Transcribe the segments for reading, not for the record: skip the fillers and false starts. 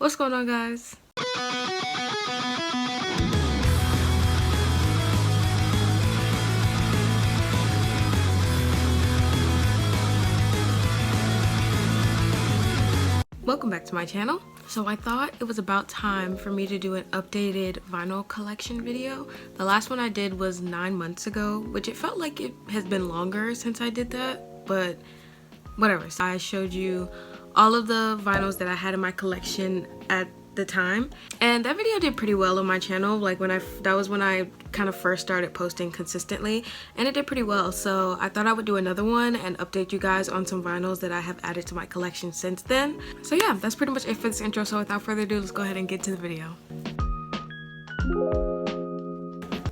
What's going on, guys? Welcome back to my channel. So I thought it was about time for me to do an updated vinyl collection video. The last one I did was 9 months ago, which it felt like it has been longer since I did that, but whatever. So I showed you all of the vinyls that I had in my collection at the time, and that video did pretty well on my channel. Like that was when I kind of first started posting consistently, and it did pretty well. So I thought I would do another one and update you guys on some vinyls that I have added to my collection since then. So yeah, that's pretty much it for this intro. So without further ado, let's go ahead and get to the video.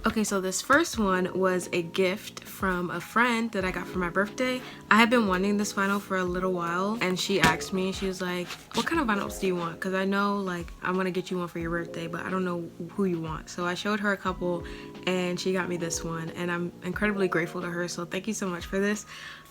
Okay, so this first one was a gift from a friend that I got for my birthday. I had been wanting this vinyl for a little while, and she asked me, she was like, what kind of vinyls do you want? Because I know, like, I'm gonna get you one for your birthday, but I don't know who you want. So I showed her a couple, and she got me this one, and I'm incredibly grateful to her, so thank you so much for this.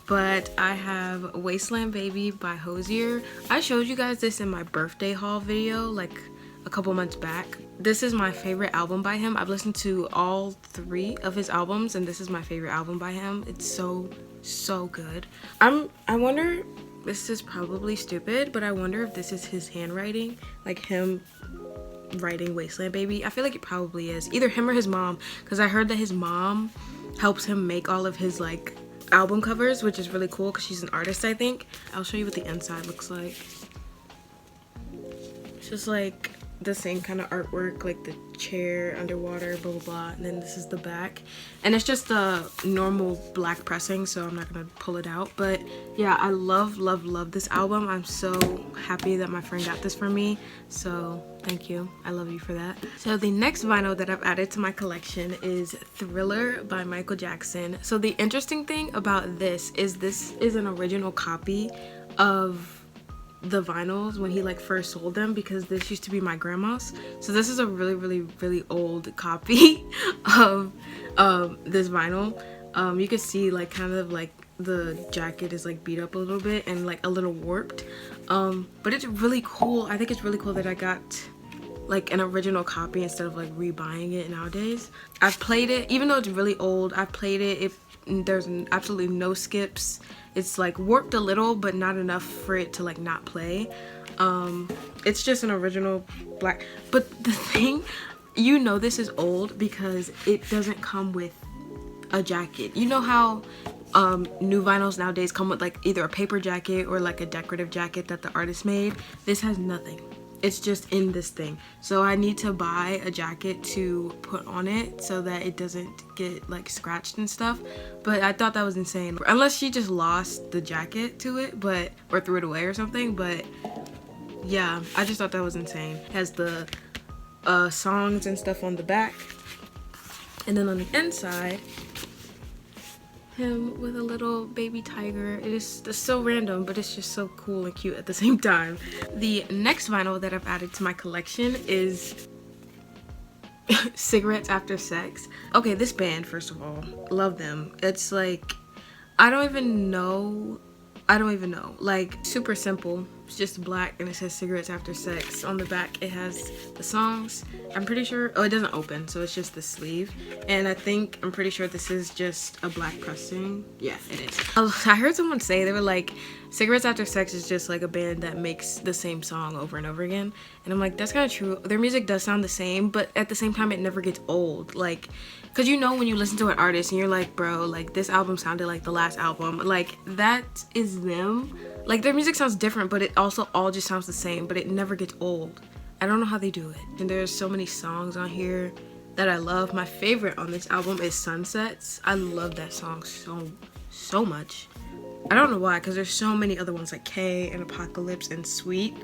But I have Wasteland Baby by Hosier. I showed you guys this in my birthday haul video, like, a couple months back. This is my favorite album by him. I've listened to all 3 of his albums, and this is my favorite album by him. It's so good. I wonder, this is probably stupid, but I wonder if this is his handwriting, like him writing Wasteland Baby. I feel like it probably is, either him or his mom, because I heard that his mom helps him make all of his like album covers, which is really cool because she's an artist, I think. I'll show you what the inside looks like. It's just like the same kind of artwork, like the chair underwater, blah blah blah, and then this is the back, and it's just a normal black pressing, so I'm not gonna pull it out. But yeah, I love this album. I'm so happy that my friend got this for me, so thank you. I love you for that. So the next vinyl that I've added to my collection is Thriller by Michael Jackson. So the interesting thing about this is an original copy of the vinyls when he like first sold them, because this used to be my grandma's. So this is a really old copy of this vinyl. You can see like kind of like the jacket is like beat up a little bit and like a little warped, but it's really cool. I think it's really cool that I got like an original copy instead of like rebuying it nowadays. I've played it, even though it's really old. I've played it. There's absolutely no skips. It's like warped a little, but not enough for it to like not play. It's just an original black. But the thing, you know this is old because it doesn't come with a jacket. You know how new vinyls nowadays come with like either a paper jacket or like a decorative jacket that the artist made? This has nothing. It's just in this thing. So I need to buy a jacket to put on it so that it doesn't get like scratched and stuff. But I thought that was insane. Unless she just lost the jacket to it, but or threw it away or something. But yeah, I just thought that was insane. It has the songs and stuff on the back. And then on the inside, him with a little baby tiger. It's so random, but it's just so cool and cute at the same time. The next vinyl that I've added to my collection is Cigarettes After Sex. Okay, this band, first of all, love them. It's like, I don't even know, like super simple. It's just black and it says Cigarettes After Sex. On the back it has the songs. I'm pretty sure, oh, it doesn't open, so it's just the sleeve. And I'm pretty sure this is just a black pressing. Yeah, it is. I heard someone say, they were like, Cigarettes After Sex is just like a band that makes the same song over and over again. And I'm like, that's kind of true. Their music does sound the same, but at the same time it never gets old. Like, because you know when you listen to an artist and you're like, bro, like this album sounded like the last album. Like, that is them. Like, their music sounds different, but it also all just sounds the same, but it never gets old. I don't know how they do it. And there's so many songs on here that I love. My favorite on this album is Sunsets. I love that song so much. I don't know why, because there's so many other ones like K and Apocalypse and Sweet.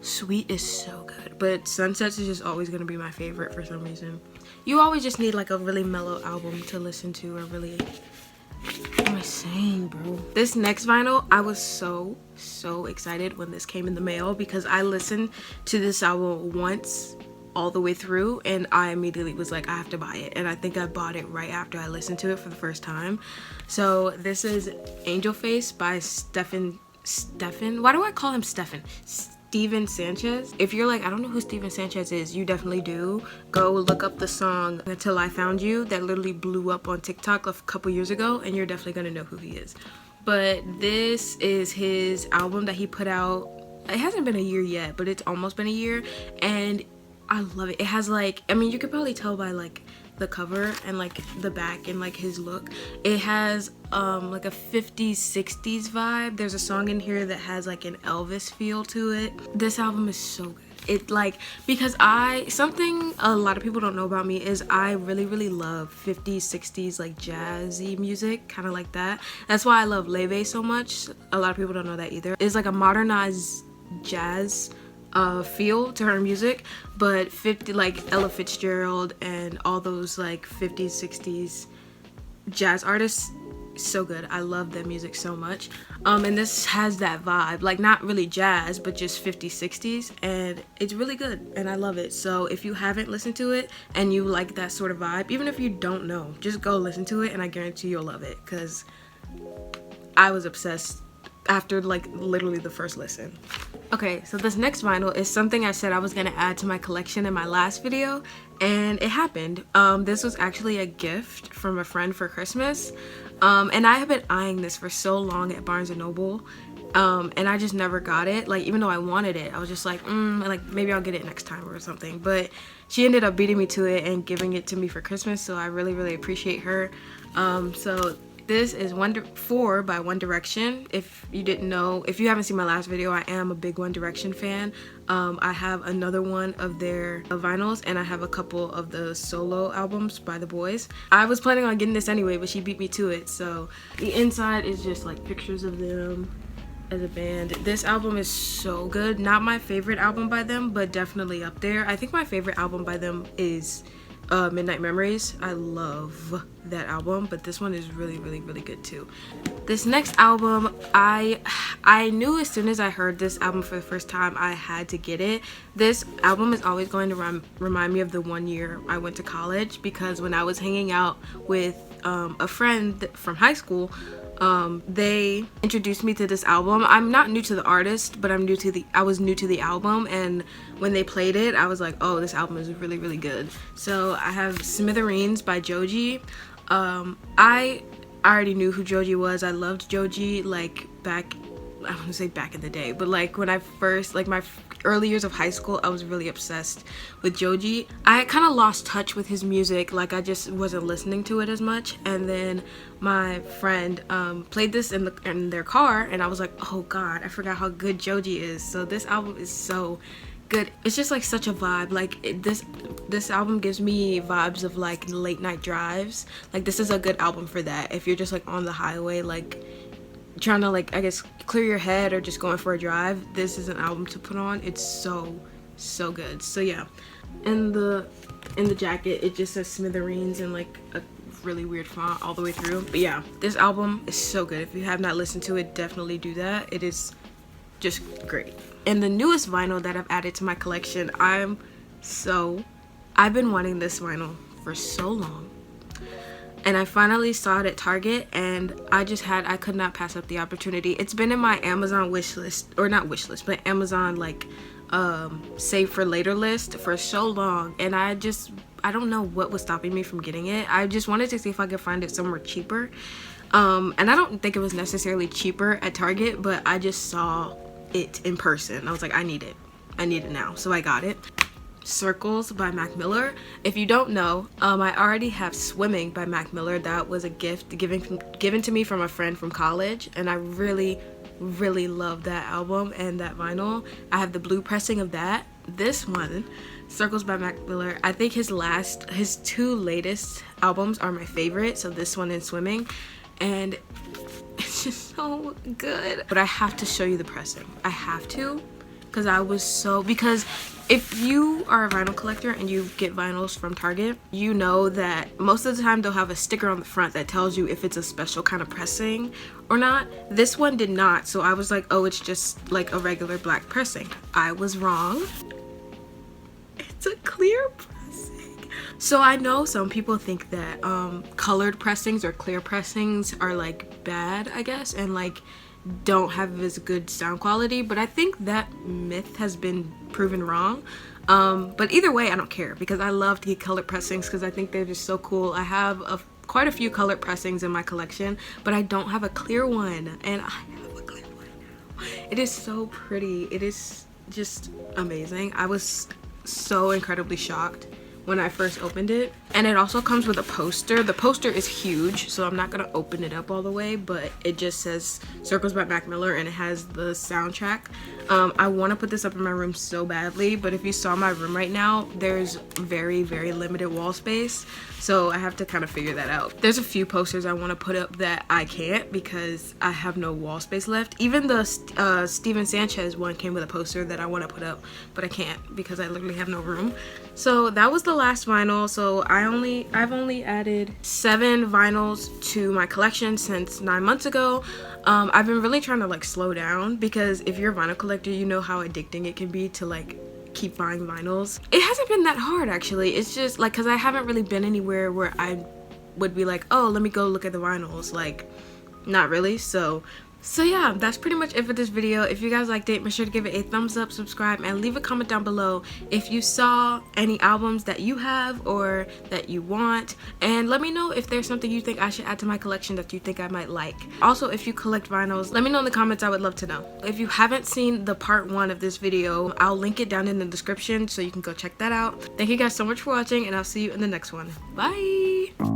Sweet is so good, but Sunsets is just always going to be my favorite for some reason. You always just need like a really mellow album to listen to, or really, what am I saying, bro? This next vinyl, I was so excited when this came in the mail, because I listened to this album once all the way through and I immediately was like, I have to buy it. And I think I bought it right after I listened to it for the first time. So this is Angel Face by Stefan. Why do I call him Stefan? Steven Sanchez. If you're like, I don't know who Steven Sanchez is, you definitely do. Go look up the song Until I Found You that literally blew up on TikTok a couple years ago, and you're definitely gonna know who he is. But this is his album that he put out. It hasn't been a year yet, but it's almost been a year, and I love it. It has like, I mean, you could probably tell by like the cover and like the back and like his look. It has like a 50s 60s vibe. There's a song in here that has like an Elvis feel to it. This album is so good. It like, because something a lot of people don't know about me is I really love 50s 60s like jazzy music, kind of like that. That's why I love Leve so much. A lot of people don't know that either. It's like a modernized jazz feel to her music, but like Ella Fitzgerald and all those like 50s 60s jazz artists, so good. I love their music so much. And this has that vibe, like not really jazz but just 50s 60s, and it's really good and I love it. So if you haven't listened to it and you like that sort of vibe, even if you don't know, just go listen to it and I guarantee you'll love it, because I was obsessed after like literally the first listen. Okay, so this next vinyl is something I said I was gonna add to my collection in my last video, and it happened. This was actually a gift from a friend for Christmas, and I have been eyeing this for so long at Barnes & Noble, and I just never got it. Like, even though I wanted it, I was just like, like maybe I'll get it next time or something. But she ended up beating me to it and giving it to me for Christmas, so I really appreciate her. So this is 4 by One Direction. If you didn't know, if you haven't seen my last video, I am a big One Direction fan. I have another one of their vinyls, and I have a couple of the solo albums by the boys. I was planning on getting this anyway, but she beat me to it. So the inside is just like pictures of them as a band. This album is so good. Not my favorite album by them, but definitely up there. I think my favorite album by them is Midnight Memories. I love that album, but this one is really good too. This next album, I knew as soon as I heard this album for the first time I had to get it. This album is always going to remind me of the one year I went to college, because when I was hanging out with a friend from high school, they introduced me to this album. I'm not new to the artist, but I was new to the album, and when they played it, I was like, oh, this album is really good. So I have Smithereens by Joji. I already knew who Joji was. I loved Joji like back, I don't want to say back in the day, but like when I first, like my early years of high school, I was really obsessed with Joji. I kind of lost touch with his music, like I just wasn't listening to it as much, and then my friend played this in their car, and I was like, oh god, I forgot how good Joji is. So this album is so good. It's just like such a vibe. Like this album gives me vibes of like late night drives. Like this is a good album for that. If you're just like on the highway, like trying to like, I guess, clear your head or just going for a drive, this is an album to put on. It's so good. So yeah, in the jacket it just says Smithereens in like a really weird font all the way through. But yeah, this album is so good. If you have not listened to it, definitely do that. It is just great. And the newest vinyl that I've added to my collection, I've been wanting this vinyl for so long, and I finally saw it at Target, and I could not pass up the opportunity. It's been in my Amazon wish list, or not wish list, but Amazon like save for later list for so long, and I don't know what was stopping me from getting it. I just wanted to see if I could find it somewhere cheaper, and I don't think it was necessarily cheaper at Target, but I just saw it in person. I was like, I need it now, so I got it. Circles by Mac Miller. If you don't know, I already have Swimming by Mac Miller. That was a gift given to me from a friend from college, and I really love that album and that vinyl. I have the blue pressing of that. This one, Circles by Mac Miller, I think his two latest albums are my favorite, so this one and Swimming, and it's just so good. But I have to show you the pressing. I have to, because if you are a vinyl collector and you get vinyls from Target, you know that most of the time they'll have a sticker on the front that tells you if it's a special kind of pressing or not. This one did not, so I was like, oh, it's just like a regular black pressing. I was wrong. It's a clear pressing. So I know some people think that colored pressings or clear pressings are like bad, I guess, and like don't have as good sound quality, but I think that myth has been proven wrong. But either way, I don't care because I love to get colored pressings because I think they're just so cool. I have quite a few colored pressings in my collection, but I don't have a clear one, and I have a clear one now. It is so pretty. It is just amazing. I was so incredibly shocked when I first opened it. And it also comes with a poster. The poster is huge, so I'm not gonna open it up all the way, but it just says Circles by Mac Miller and it has the soundtrack. I want to put this up in my room so badly, but if you saw my room right now, there's very limited wall space, so I have to kind of figure that out. There's a few posters I want to put up that I can't because I have no wall space left. Even the Steven Sanchez one came with a poster that I want to put up, but I can't because I literally have no room. So that was the last vinyl. So I've only added 7 vinyls to my collection since 9 months ago. I've been really trying to like slow down because if you're a vinyl collector, you know how addicting it can be to like keep buying vinyls. It hasn't been that hard actually. It's just like because I haven't really been anywhere where I would be like, oh, let me go look at the vinyls. Like, not really. So yeah, that's pretty much it for this video. If you guys liked it, make sure to give it a thumbs up, subscribe, and leave a comment down below if you saw any albums that you have or that you want, and let me know if there's something you think I should add to my collection that you think I might like. Also, if you collect vinyls, let me know in the comments. I would love to know. If you haven't seen the part 1 of this video, I'll link it down in the description so you can go check that out. Thank you guys so much for watching, and I'll see you in the next one. Bye!